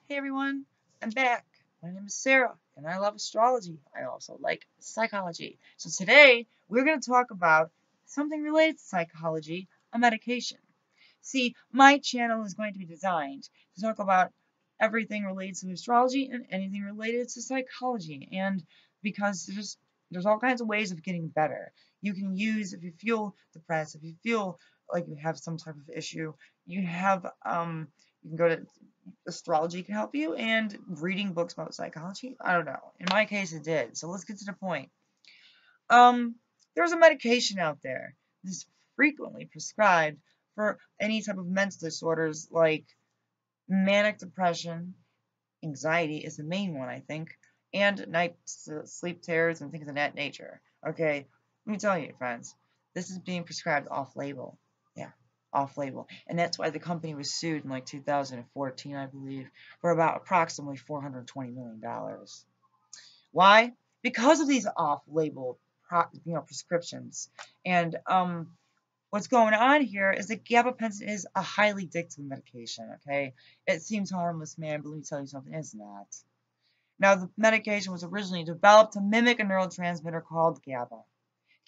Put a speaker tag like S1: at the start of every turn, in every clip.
S1: Hey everyone, I'm back. My name is Sarah, and I love astrology. I also like psychology. So today we're going to talk about something related to psychology, a medication. See, my channel is going to be designed to talk about everything related to astrology and anything related to psychology. And because there's all kinds of ways of getting better. You can use if you feel depressed, if you feel like you have some type of issue, you have you can go to astrology can help you and reading books about psychology. I don't know. In my case it did. So let's get to the point. Um, there's a medication out there that's frequently prescribed for any type of mental disorders like manic depression, anxiety is the main one, I think, and night sleep terrors and things of that nature. Okay, let me tell you, friends, this is being prescribed off label. Yeah, off label. And that's why the company was sued in like 2014, I believe, for about approximately $420 million. Why? Because of these off-label, prescriptions. And what's going on here is that gabapentin is a highly addictive medication. Okay, it seems harmless, man, but let me tell you something, it's not. Now, the medication was originally developed to mimic a neurotransmitter called GABA.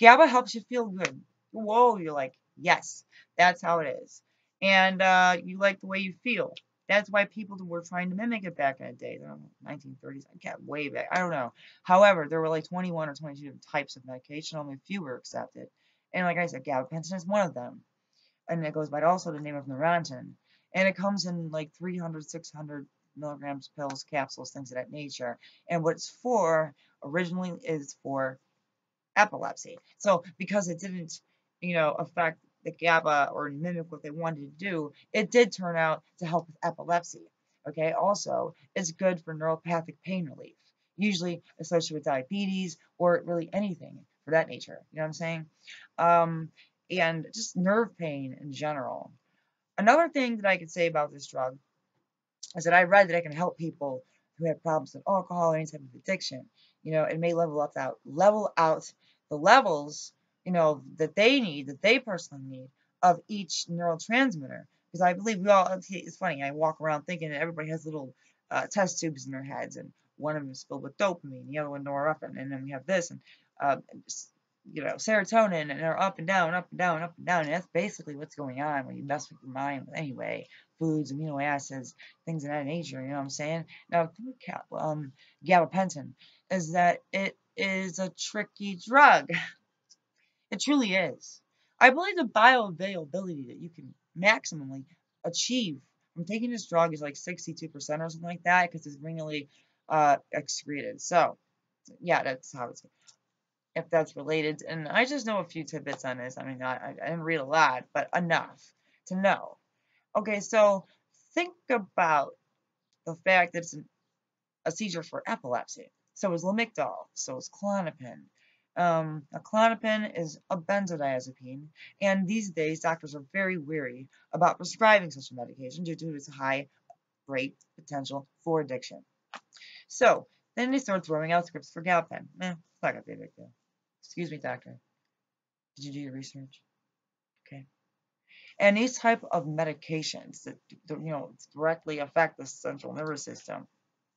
S1: GABA helps you feel good. Whoa, you're like, yes, that's how it is. And you like the way you feel. That's why people were trying to mimic it back in the day. I don't know, 1930s. I can't way back. I don't know. However, there were like 21 or 22 different types of medication. Only a few were accepted. And like I said, gabapentin is one of them. And it goes by also the name of Neurontin. And it comes in like 300, 600 milligrams, pills, capsules, things of that nature. And what it's for originally is for epilepsy. So because it didn't, affect the GABA or mimic what they wanted to do, it did turn out to help with epilepsy. Okay. Also, it's good for neuropathic pain relief, usually associated with diabetes or really anything for that nature. You know what I'm saying? Um, and just nerve pain in general. Another thing that I could say about this drug is that I read that it can help people who have problems with alcohol or any type of addiction. It may level out the levels, that they need, that they personally need of each neurotransmitter. Because I believe we all, it's funny, I walk around thinking that everybody has little test tubes in their heads, and one of them is filled with dopamine, the other one norepinephrine, and then we have this, and just, serotonin, and they're up and down, up and down, up and down. And that's basically what's going on when you mess with your mind anyway. Foods, amino acids, things of that nature. You know what I'm saying? Now, gabapentin is that it is a tricky drug. It truly is. I believe the bioavailability that you can maximally achieve from taking this drug is like 62% or something like that because it's renally excreted. So, yeah, that's how it's if that's related. And I just know a few tidbits on this. I mean, I didn't read a lot, but enough to know. Okay, so think about the fact that it's a seizure for epilepsy. So is Lamictal. So is Klonopin. A Klonopin is a benzodiazepine, and these days doctors are very wary about prescribing such a medication due to its high rate potential for addiction. So then they start throwing out scripts for gabapentin. It's not gonna be a big deal. Excuse me, doctor. Did you do your research? Okay. And these type of medications that directly affect the central nervous system,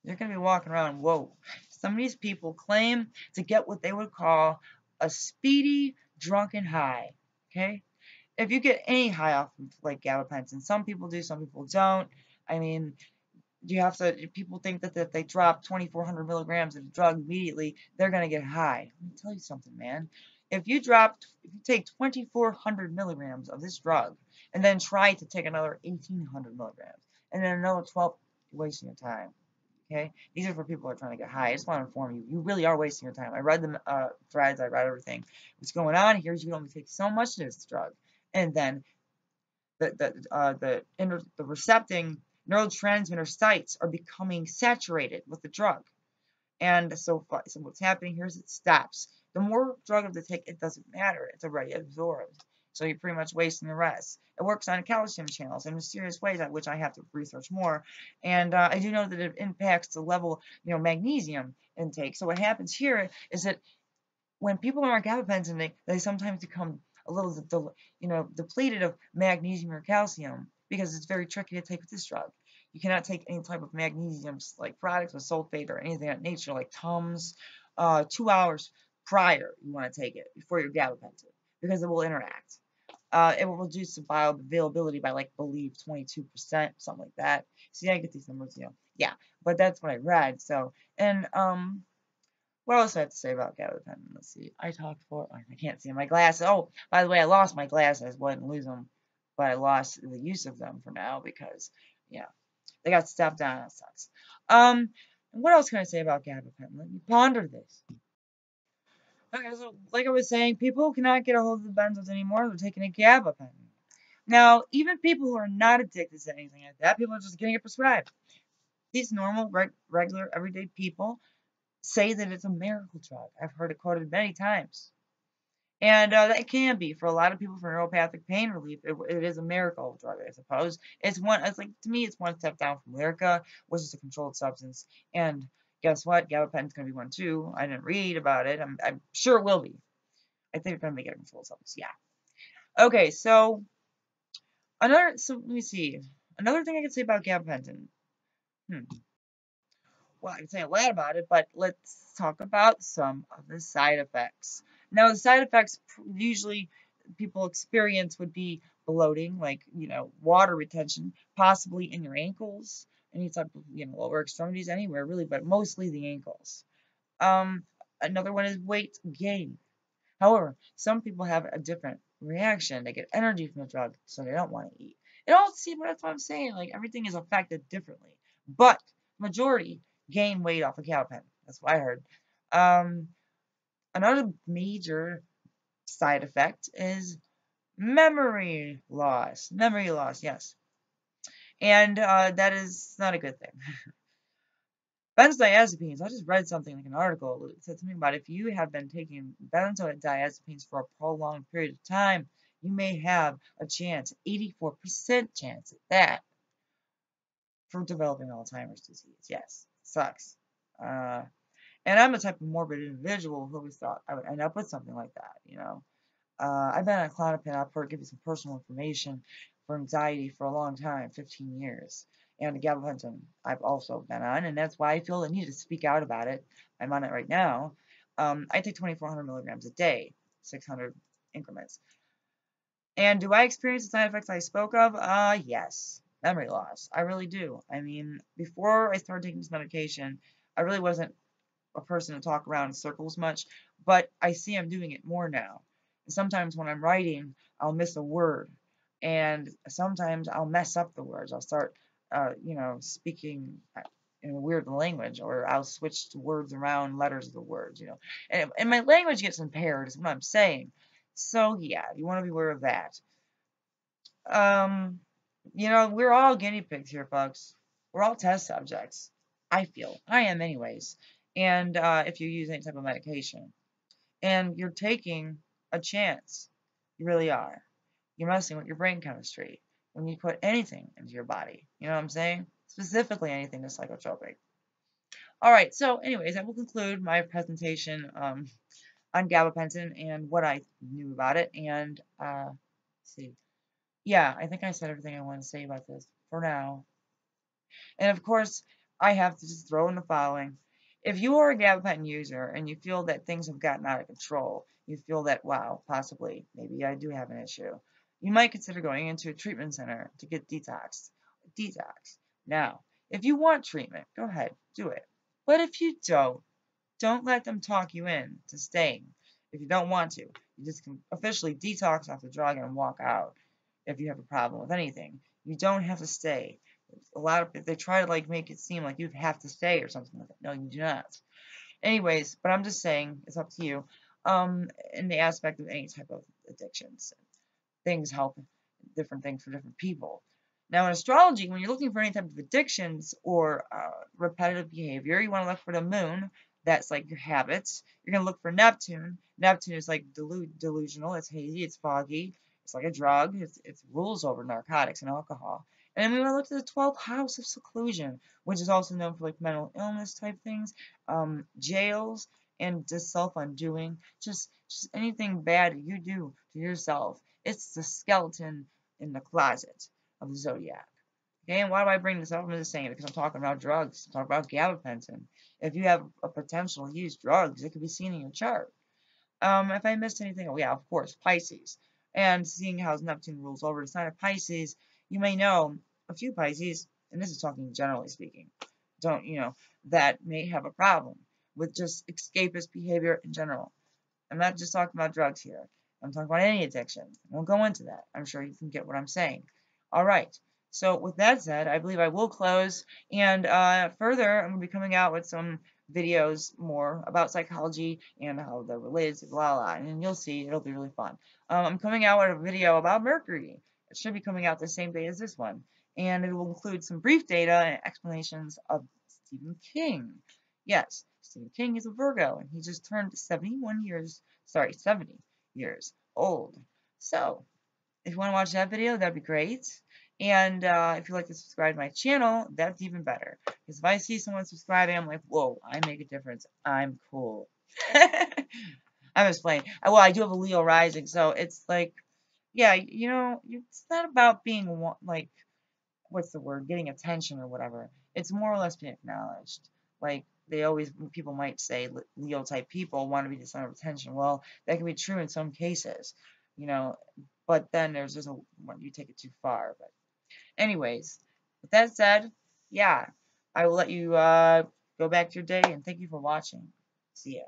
S1: you're going to be walking around, whoa. Some of these people claim to get what they would call a speedy drunken high. Okay? If you get any high off of like gabapentin, some people do, some people don't. I mean, people think that if they drop 2,400 milligrams of the drug immediately, they're going to get high. Let me tell you something, man. If you take 2,400 milligrams of this drug and then try to take another 1,800 milligrams and then another 12, you're wasting your time. Okay? These are for people who are trying to get high. I just want to inform you, you really are wasting your time. I read the threads, I read everything. What's going on here is you can only take so much of this drug, and then the recepting neurotransmitter sites are becoming saturated with the drug. And so what's happening here is it stops. The more drug they take, it doesn't matter. It's already absorbed. So you're pretty much wasting the rest. It works on calcium channels in mysterious ways, which I have to research more. And I do know that it impacts the level, magnesium intake. So what happens here is that when people are on gabapentin, they sometimes become a little, depleted of magnesium or calcium because it's very tricky to take with this drug. You cannot take any type of magnesium like products with sulfate or anything of that nature like Tums. 2 hours prior, you want to take it before your gabapentin because it will interact. It will reduce the bioavailability by like believe 22%, something like that. See, I get these numbers, yeah, but that's what I read. So, and what else do I have to say about gabapentin? Let's see. I talked for. I can't see my glasses. Oh, by the way, I lost my glasses. Well, I didn't lose them, but I lost the use of them for now because, yeah, they got stepped on. That sucks. What else can I say about gabapentin? Let me ponder this. Okay, so like I was saying, people cannot get a hold of the benzos anymore. They're taking a gabapentin. Now, even people who are not addicted to anything like that, people are just getting it prescribed. These normal, regular, everyday people say that it's a miracle drug. I've heard it quoted many times. And that can be for a lot of people for neuropathic pain relief. It is a miracle drug, I suppose. It's one. It's like to me, it's one step down from Lyrica, which is a controlled substance. And guess what? Gabapentin's gonna be one too. I didn't read about it. I'm sure it will be. I think they're gonna make it a controlled substance. Yeah. Okay. So another. So let me see. Another thing I can say about gabapentin. Hmm. Well, I can say a lot about it, but let's talk about some of the side effects. Now, the side effects usually people experience would be bloating, like, water retention, possibly in your ankles, any type of, lower extremities, anywhere really, but mostly the ankles. Another one is weight gain. However, some people have a different reaction. They get energy from the drug, so they don't want to eat. It all see, but that's what I'm saying. Like everything is affected differently. But majority gain weight off of gabapentin. That's what I heard. Um, Another major side effect is memory loss. Memory loss, yes, and that is not a good thing. Benzodiazepines. I just read something like an article. It said something about if you have been taking benzodiazepines for a prolonged period of time, you may have a chance, 84% chance at that, for developing Alzheimer's disease. Yes, sucks. Uh, and I'm a type of morbid individual who always thought I would end up with something like that. I've been on Klonopin. I'll give you some personal information for anxiety for a long time, 15 years. And gabapentin I've also been on, and that's why I feel the need to speak out about it. I'm on it right now. I take 2,400 milligrams a day, 600 increments. And do I experience the side effects I spoke of? Yes. Memory loss. I really do. I mean, before I started taking this medication, I really wasn't a person to talk around in circles much, but I see I'm doing it more now. And sometimes when I'm writing, I'll miss a word, and sometimes I'll mess up the words. I'll start, speaking in a weird language, or I'll switch words around, letters of the words. And my language gets impaired, is what I'm saying. So yeah, you want to be aware of that. We're all guinea pigs here, folks. We're all test subjects. I feel. I am anyways. And if you use any type of medication. And you're taking a chance. You really are. You're messing with your brain chemistry when you put anything into your body. You know what I'm saying? Specifically anything that's psychotropic. All right, so anyways, I will conclude my presentation on gabapentin and what I knew about it. And let's see. Yeah, I think I said everything I want to say about this for now. And of course, I have to just throw in the following. If you are a gabapentin user and you feel that things have gotten out of control, you feel that, wow, possibly, maybe I do have an issue, you might consider going into a treatment center to get detoxed. Detox. Now, if you want treatment, go ahead, do it. But if you don't let them talk you in to staying. If you don't want to, you just can officially detox off the drug and walk out if you have a problem with anything. You don't have to stay. A lot of they try to like make it seem like you have to stay or something like that. No, you do not. Anyways, but I'm just saying it's up to you. In the aspect of any type of addictions, things help different things for different people. Now, in astrology, when you're looking for any type of addictions or repetitive behavior, you want to look for the moon. That's like your habits. You're going to look for Neptune. Neptune is like delusional. It's hazy. It's foggy. It's like a drug. It's rules over narcotics and alcohol. And then we want to look at the 12th house of seclusion, which is also known for like mental illness type things, jails, and just self-undoing. Just anything bad you do to yourself. It's the skeleton in the closet of the zodiac. Okay, and why do I bring this up? I'm just saying it because I'm talking about drugs. I'm talking about gabapentin. If you have a potential to use drugs, it could be seen in your chart. If I missed anything, oh yeah, of course, Pisces. And seeing how Neptune rules over the sign of Pisces, you may know a few Pisces, and this is talking generally speaking, don't, that may have a problem with just escapist behavior in general. I'm not just talking about drugs here. I'm talking about any addiction. I won't go into that. I'm sure you can get what I'm saying. All right. So with that said, I believe I will close. And further, I'm going to be coming out with some videos more about psychology and how they're related to blah, blah. And you'll see, it'll be really fun. I'm coming out with a video about Mercury. It should be coming out the same day as this one. And it will include some brief data and explanations of Stephen King. Yes, Stephen King is a Virgo, and he just turned 70 years old. So, if you want to watch that video, that'd be great. And if you'd like to subscribe to my channel, that's even better. Because if I see someone subscribing, I'm like, whoa, I make a difference. I'm cool. I'm just playing. Well, I do have a Leo rising, so it's like, yeah, it's not about being like, what's the word, getting attention or whatever. It's more or less being acknowledged. Like people might say Leo type people want to be the center of attention. Well, that can be true in some cases, you know, but then there's just when you take it too far. But anyways, with that said, yeah, I will let you go back to your day and thank you for watching. See ya.